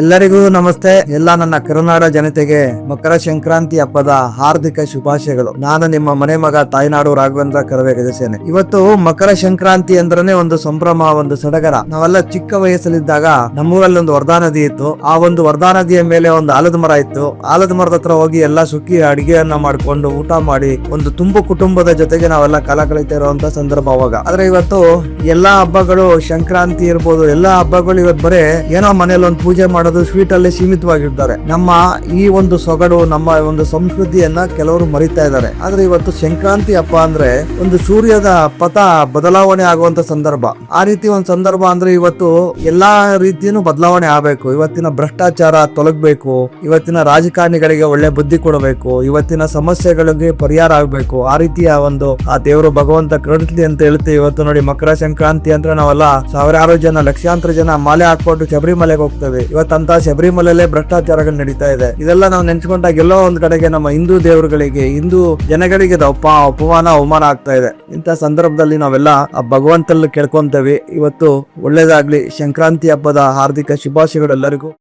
ಎಲ್ಲರಿಗೂ ನಮಸ್ತೆ. ಎಲ್ಲ ನನ್ನ ಕರುನಾಡ ಜನತೆಗೆ ಮಕರ ಸಂಕ್ರಾಂತಿ ಹಬ್ಬದ ಹಾರ್ದಿಕ ಶುಭಾಶಯಗಳು. ನಾನು ನಿಮ್ಮ ಮನೆ ಮಗ ತಾಯ್ನಾಡು ರಾಘವೇಂದ್ರ ಕರವೇ ಗಜಸೇನೆ. ಇವತ್ತು ಮಕರ ಸಂಕ್ರಾಂತಿ ಅಂದ್ರನೆ ಒಂದು ಸಂಭ್ರಮ, ಒಂದು ಸಡಗರ. ನಾವೆಲ್ಲ ಚಿಕ್ಕ ವಯಸ್ಸಲ್ಲಿದ್ದಾಗ ನಮ್ಮೂರಲ್ಲಿ ಒಂದು ವರ್ಧಾ ನದಿ ಇತ್ತು. ಆ ಒಂದು ವರ್ಧಾ ನದಿಯ ಮೇಲೆ ಒಂದು ಆಲದ ಮರ ಇತ್ತು. ಆಲದ ಮರದ ಹತ್ರ ಹೋಗಿ ಎಲ್ಲಾ ಸುಕ್ಕಿ ಅಡಿಗೆಯನ್ನ ಮಾಡ್ಕೊಂಡು ಊಟ ಮಾಡಿ ಒಂದು ತುಂಬು ಕುಟುಂಬದ ಜೊತೆಗೆ ನಾವೆಲ್ಲ ಕಾಲ ಕಳೀತಾ ಇರುವಂತ ಸಂದರ್ಭ ಅವಾಗ. ಆದ್ರೆ ಇವತ್ತು ಎಲ್ಲಾ ಹಬ್ಬಗಳು, ಸಂಕ್ರಾಂತಿ ಇರ್ಬೋದು, ಎಲ್ಲಾ ಹಬ್ಬಗಳು ಇವತ್ತು ಬರೇ ಏನೋ ಮನೇಲಿ ಒಂದು ಪೂಜೆ ಮಾಡೋದು, ಸ್ವೀಟ್ ಅಲ್ಲಿ ಸೀಮಿತವಾಗಿರ್ತಾರೆ. ನಮ್ಮ ಈ ಒಂದು ಸೊಗಡು, ನಮ್ಮ ಒಂದು ಸಂಸ್ಕೃತಿಯನ್ನ ಕೆಲವರು ಮರಿತಾ ಇದ್ದಾರೆ. ಆದ್ರೆ ಇವತ್ತು ಸಂಕ್ರಾಂತಿ ಹಬ್ಬ ಅಂದ್ರೆ ಒಂದು ಸೂರ್ಯದ ಪಥ ಬದಲಾವಣೆ ಆಗುವಂತ ಸಂದರ್ಭ. ಆ ರೀತಿ ಒಂದು ಸಂದರ್ಭ ಅಂದ್ರೆ ಇವತ್ತು ಎಲ್ಲಾ ರೀತಿಯೂ ಬದಲಾವಣೆ ಆಗಬೇಕು. ಇವತ್ತಿನ ಭ್ರಷ್ಟಾಚಾರ ತೊಲಗಬೇಕು. ಇವತ್ತಿನ ರಾಜಕಾರಣಿಗಳಿಗೆ ಒಳ್ಳೆ ಬುದ್ಧಿ ಕೊಡಬೇಕು. ಇವತ್ತಿನ ಸಮಸ್ಯೆಗಳಿಗೆ ಪರಿಹಾರ ಆಗಬೇಕು. ಆ ರೀತಿಯ ಒಂದು ಆ ದೇವರು ಭಗವಂತ ಕರುಣಿಸಲಿ ಅಂತ ಹೇಳ್ತೀವಿ. ಇವತ್ತು ನೋಡಿ, ಮಕರ ಸಂಕ್ರಾಂತಿ ಅಂದ್ರೆ ನಾವೆಲ್ಲ ಸಾವಿರಾರು ಜನ, ಲಕ್ಷಾಂತರ ಜನ ಮಾಲೆ ಹಾಕೊಂಡು ಶಬರಿಮಲೆಗೆ ಹೋಗ್ತೇವೆ. ಇವತ್ತಂತ ಶಬರಿಮಲೆಯಲ್ಲೇ ಭ್ರಷ್ಟಾಚಾರಗಳು ನಡೀತಾ ಇದೆ. ಇದೆಲ್ಲ ನಾವು ನೆನ್ಸ್ಕೊಂಡಾಗ ಎಲ್ಲೋ ಒಂದ್ ಕಡೆಗೆ ನಮ್ಮ ಹಿಂದೂ ದೇವರುಗಳಿಗೆ, ಹಿಂದೂ ಜನಗಳಿಗೆ ಅಪಮಾನ, ಅವಮಾನ ಆಗ್ತಾ ಇದೆ. ಇಂಥ ಸಂದರ್ಭದಲ್ಲಿ ನಾವೆಲ್ಲ ಆ ಭಗವಂತಲ್ಲಿ ಕೇಳ್ಕೊಂತೇವೆ. ಇವತ್ತು ಒಳ್ಳೇದಾಗ್ಲಿ. ಸಂಕ್ರಾಂತಿ ಹಬ್ಬದ ಹಾರ್ದಿಕ ಶುಭಾಶಯಗಳು ಎಲ್ಲರಿಗೂ.